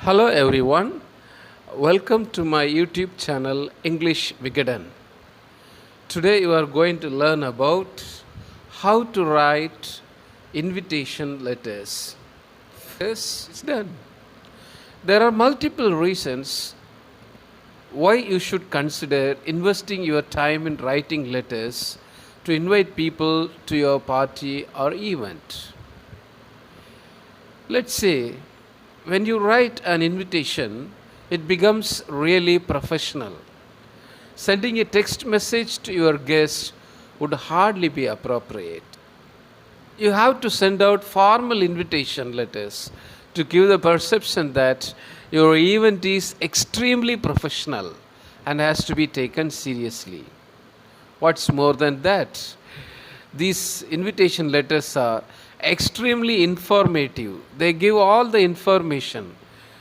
Hello everyone, welcome to my YouTube channel English Vigadan. Today you are going to learn about how to write invitation letters. Yes, it's done. There are multiple reasons why you should consider investing your time in writing letters to invite people to your party or event. Let's say when you write an invitation, it becomes really professional. Sending a text message to your guest would hardly be appropriate. You have to send out formal invitation letters to give the perception that your event is extremely professional and has to be taken seriously. What's more than that? These invitation letters are extremely informative. They give all the information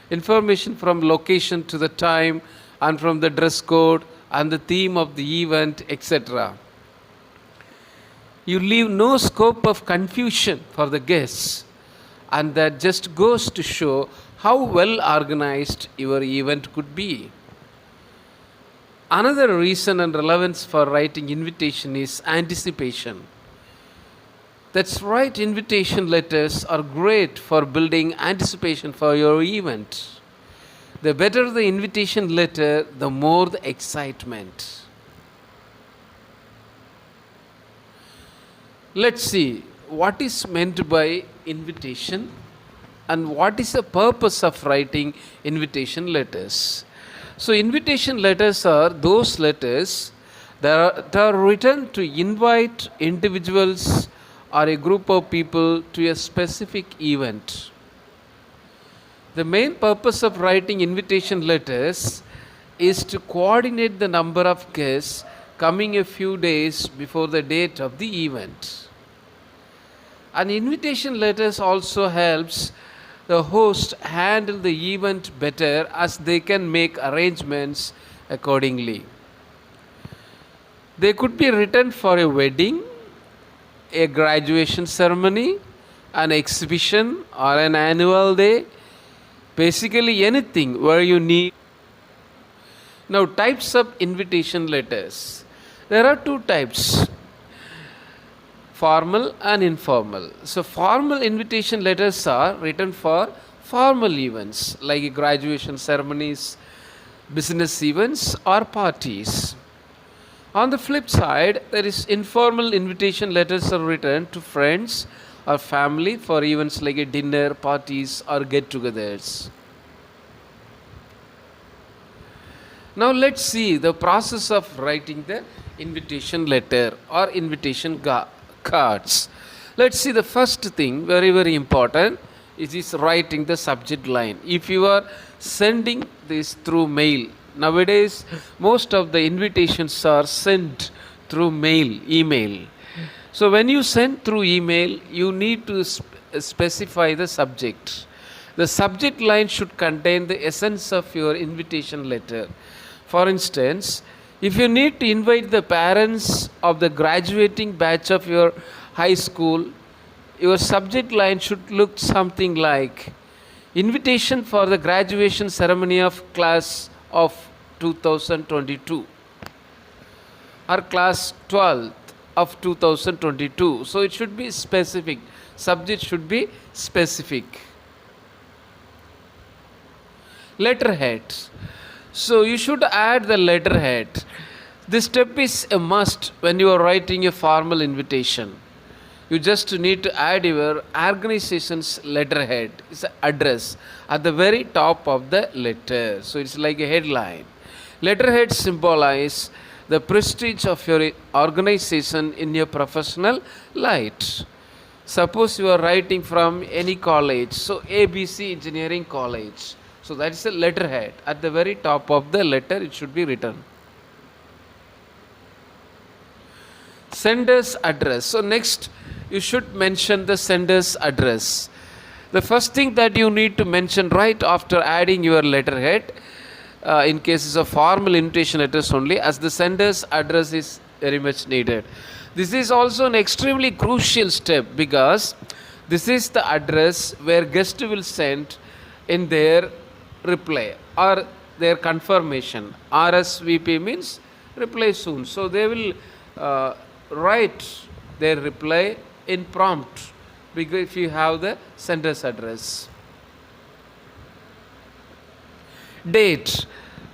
from location to the time and from the dress code and the theme of the event, etc. You leave no scope of confusion for the guests, and that just goes to show how well organized your event could be. Another reason and relevance for writing invitation is anticipation. That's right, invitation letters are great for building anticipation for your event. The better the invitation letter, the more the excitement. Let's see what is meant by invitation and what is the purpose of writing invitation letters. So, invitation letters are those letters that are written to invite individuals or a group of people to a specific event. The main purpose of writing invitation letters is to coordinate the number of guests coming a few days before the date of the event. An invitation letters also helps the host handle the event better as they can make arrangements accordingly. They could be written for a wedding, a graduation ceremony, an exhibition, or an annual day. Basically anything where you need. Now, types of invitation letters. There are two types, formal and informal. So, formal invitation letters are written for formal events like graduation ceremonies, business events, or parties. On the flip side, there is informal invitation letters are written to friends or family for events like a dinner, parties, or get-togethers. Now let's see the process of writing the invitation letter or invitation cards. Let's see the first thing, very important, is writing the subject line. If you are sending this through mail, nowadays most of the invitations are sent through email. So when you send through email, you need to specify the subject. The subject line should contain the essence of your invitation letter. For instance, if you need to invite the parents of the graduating batch of your high school, your subject line should look something like invitation for the graduation ceremony of class of 2022 or class 12th of 2022. So it should be specific. Subject should be specific. Letterhead. So you should add the letterhead. This step is a must when you are writing a formal invitation. You just need to add your organization's letterhead, it's an address at the very top of the letter. So it's like a headline. Letterhead symbolize the prestige of your organization in your professional light. Suppose you are writing from any college, so ABC Engineering College. So that is a letterhead. At the very top of the letter, it should be written. Sender's address. So next, you should mention the sender's address. The first thing that you need to mention right after adding your letterhead, in cases of formal invitation letters only, as the sender's address is very much needed. This is also an extremely crucial step because this is the address where guest will send in their reply or their confirmation. RSVP means reply soon. So they will write their reply in prompt because if you have the sender's address. Date.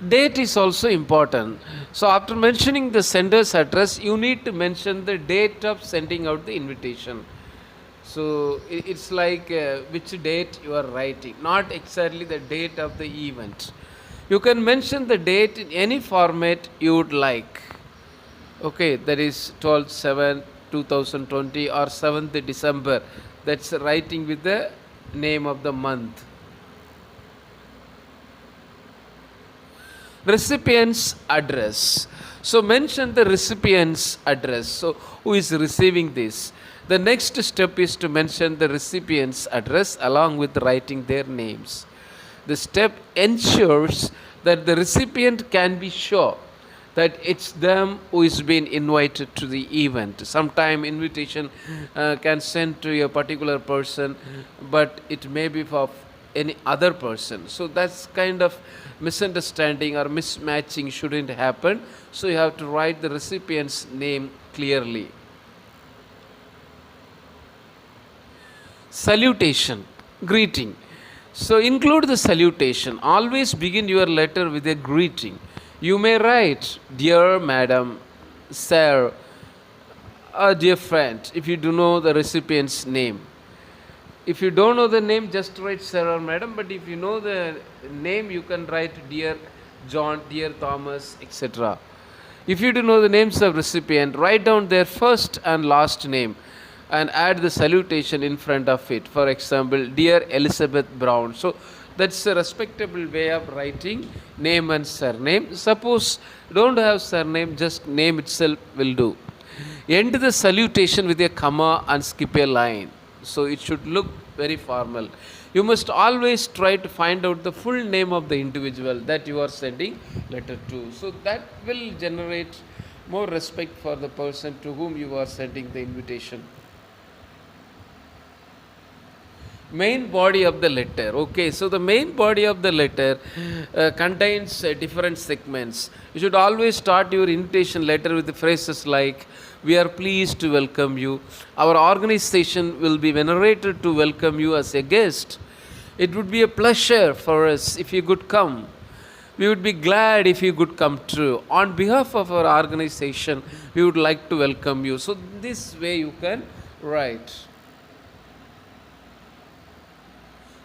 Date is also important. So after mentioning the sender's address, you need to mention the date of sending out the invitation. So it's like which date you are writing, not exactly the date of the event. You can mention the date in any format you would like. Okay, that is 12/7/2020 or 7th December. That's writing with the name of the month. Recipient's address. So mention the recipient's address. So who is receiving this? The next step is to mention the recipient's address along with writing their names. The step ensures that the recipient can be sure that it's them who is being invited to the event. Sometime invitation can send to a particular person, but it may be for any other person. So that's kind of misunderstanding or mismatching shouldn't happen. So you have to write the recipient's name clearly. Salutation, greeting. So include the salutation. Always begin your letter with a greeting. You may write, "Dear Madam, Sir," or "Dear friend," if you do know the recipient's name. If you don't know the name, just write "Sir" or "Madam," but if you know the name, you can write "Dear John," "Dear Thomas," etc. If you do know the names of recipient, write down their first and last name and add the salutation in front of it. For example, "Dear Elizabeth Brown." So that's a respectable way of writing name and surname. Suppose don't have surname, just name itself will do. End the salutation with a comma and skip a line. So it should look very formal. You must always try to find out the full name of the individual that you are sending letter to. So that will generate more respect for the person to whom you are sending the invitation. Main body of the letter. Okay, so the main body of the letter contains different segments. You should always start your invitation letter with the phrases like, "We are pleased to welcome you. Our organization will be venerated to welcome you as a guest. It would be a pleasure for us if you could come. We would be glad if you could come true. On behalf of our organization, we would like to welcome you." So this way you can write.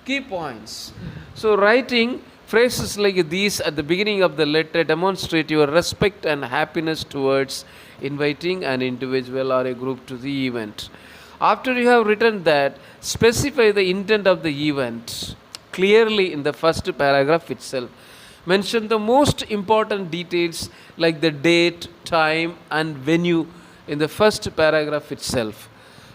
Key points. So writing phrases like these at the beginning of the letter demonstrate your respect and happiness towards inviting an individual or a group to the event. After you have written that, specify the intent of the event clearly in the first paragraph itself. Mention the most important details like the date, time, and venue in the first paragraph itself.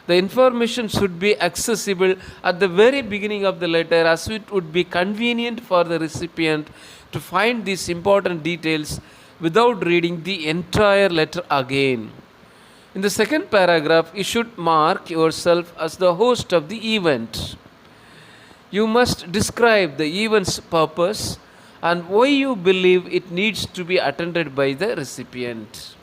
The information should be accessible at the very beginning of the letter, as it would be convenient for the recipient to find these important details without reading the entire letter again. In the second paragraph, you should mark yourself as the host of the event. You must describe the event's purpose and why you believe it needs to be attended by the recipient.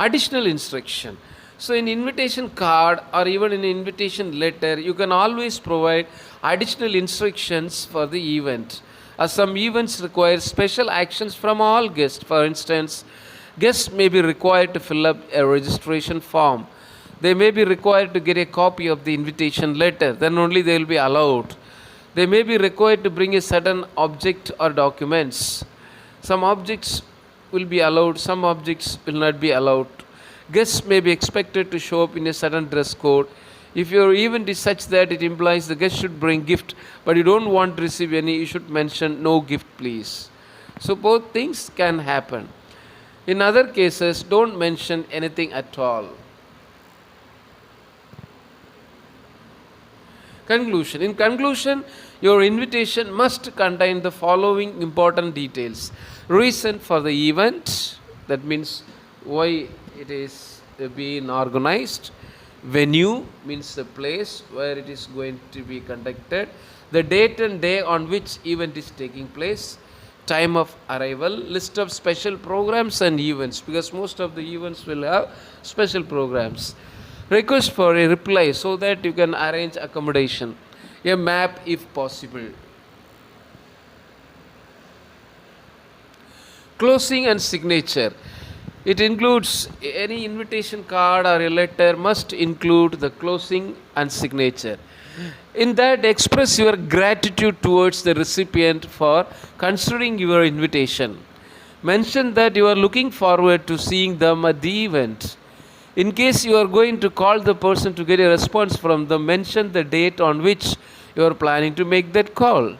Additional instruction. So in invitation card or even in invitation letter, you can always provide additional instructions for the event. As some events require special actions from all guests. For instance, guests may be required to fill up a registration form. They may be required to get a copy of the invitation letter. Then only they will be allowed. They may be required to bring a certain object or documents. Some objects will be allowed, some objects will not be allowed. Guests may be expected to show up in a certain dress code. If your event is such that it implies the guest should bring gift, but you don't want to receive any, you should mention "No gift, please." So both things can happen. In other cases, don't mention anything at all. Conclusion. In conclusion, your invitation must contain the following important details. Reason for the event, that means why it is being organized. Venue means the place where it is going to be conducted. The date and day on which event is taking place. Time of arrival. List of special programs and events, because most of the events will have special programs. Request for a reply so that you can arrange accommodation. A map if possible. Closing and signature. It includes any invitation card or a letter must include the closing and signature. In that, express your gratitude towards the recipient for considering your invitation. Mention that you are looking forward to seeing them at the event. In case you are going to call the person to get a response from them, mention the date on which you are planning to make that call.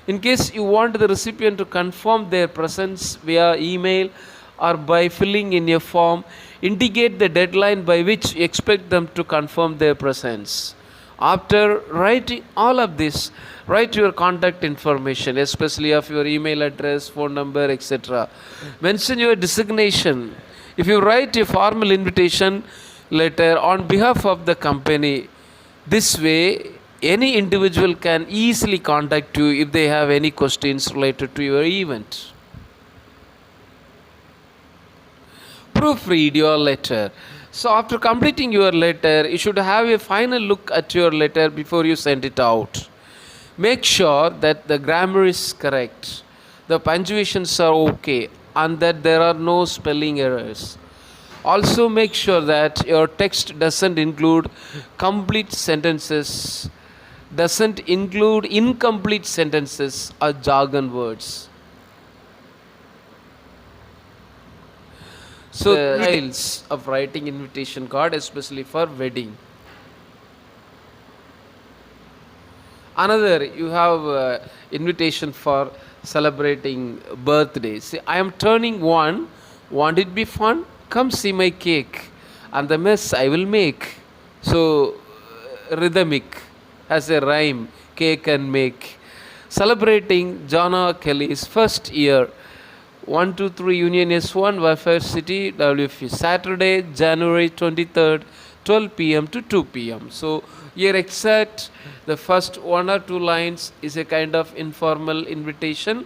In case you want the recipient to confirm their presence via email or by filling in a form, indicate the deadline by which you expect them to confirm their presence. After writing all of this, write your contact information, especially of your email address, phone number, etc. Mention your designation. If you write a formal invitation letter on behalf of the company, this way any individual can easily contact you if they have any questions related to your event. Proofread your letter. So after completing your letter, you should have a final look at your letter before you send it out. Make sure that the grammar is correct, the punctuations are okay, and that there are no spelling errors. Also make sure that your text doesn't include complete sentences, doesn't include incomplete sentences or jargon words. So the styles of writing invitation card, especially for wedding. Another, you have invitation for celebrating birthdays. See, I am turning one. Want it be fun? Come see my cake and the mess I will make. So rhythmic has a rhyme. Cake and make. Celebrating John Kelly's first year. 123 Union S1, Wi-Fi City, WF. Saturday, January 23rd, 12 p.m. to 2 p.m. So here exact the first one or two lines is a kind of informal invitation.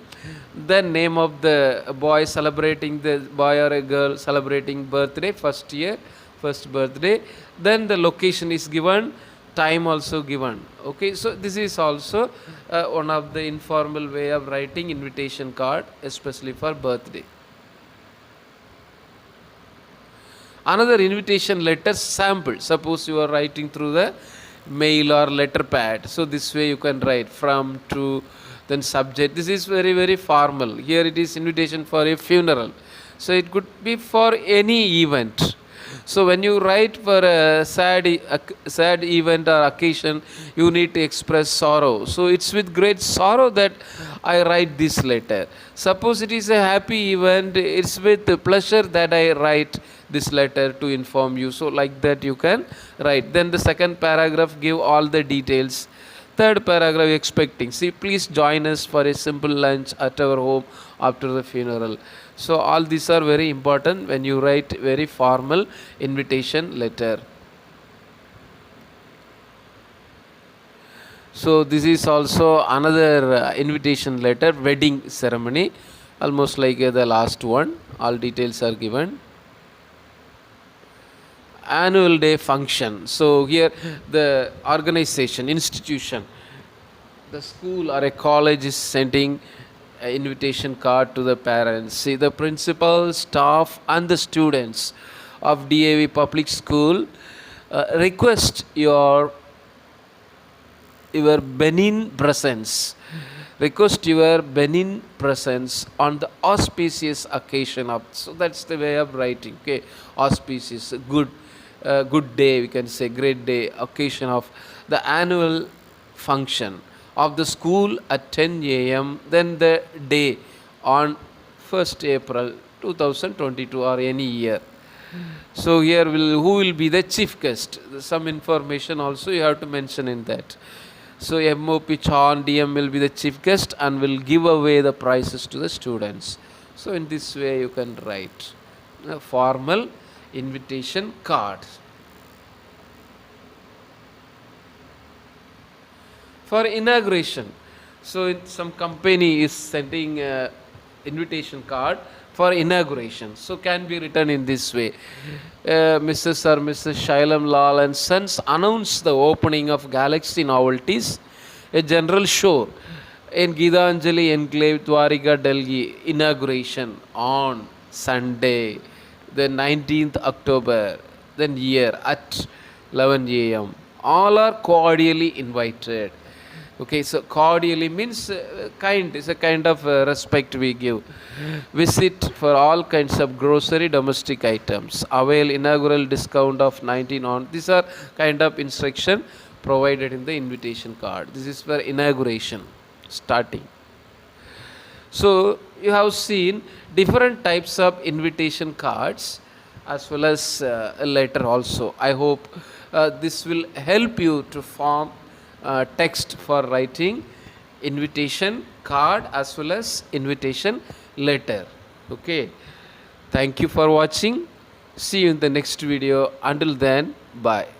Then name of the boy celebrating, the boy or a girl celebrating birthday, first year, first birthday. Then the location is given, time also given. Okay, so this is also one of the informal way of writing invitation card, especially for birthday. Another invitation letter sample. Suppose you are writing through the mail or letter pad. So this way you can write from, to, then subject. This is very, very formal. Here it is invitation for a funeral. So it could be for any event. So when you write for a sad event or occasion, you need to express sorrow. So it's with great sorrow that I write this letter. Suppose it is a happy event, it's with pleasure that I write this letter to inform you. So like that you can write. Then the second paragraph give all the details. Third paragraph expecting. See, please join us for a simple lunch at our home after the funeral. So all these are very important when you write very formal invitation letter. So this is also another invitation letter, wedding ceremony, almost like the last one. All details are given. Annual day function. So here the organization, institution, the school or a college is sending an invitation card to the parents. See, the principal, staff and the students of DAV public school request your benign presence. Request your benign presence on the auspicious occasion of. So that's the way of writing. Okay, auspicious, good day, we can say great day, occasion of the annual function of the school at 10 a.m. Then the day on 1st April 2022 or any year. So here who will be the chief guest? Some information also you have to mention in that. So MOP Chan DM will be the chief guest and will give away the prizes to the students. So in this way you can write a formal invitation card. for inauguration. So some company is sending a invitation card for inauguration. So can be written in this way. Mrs. or Mrs. Shailam Lal and Sons announce the opening of Galaxy Novelties, a general show in Gitanjali Enclave, Dwarika, Delhi, inauguration on Sunday, the 19th October, then year at 11 a.m. All are cordially invited. Okay, so cordially means kind, is a kind of respect we give. Visit for all kinds of grocery domestic items. Avail inaugural discount of 19 on. These are kind of instruction provided in the invitation card. This is for inauguration starting. So you have seen different types of invitation cards as well as a letter also. I hope this will help you to form text for writing invitation card as well as invitation letter. Okay, thank you for watching. See you in the next video. Until then, bye.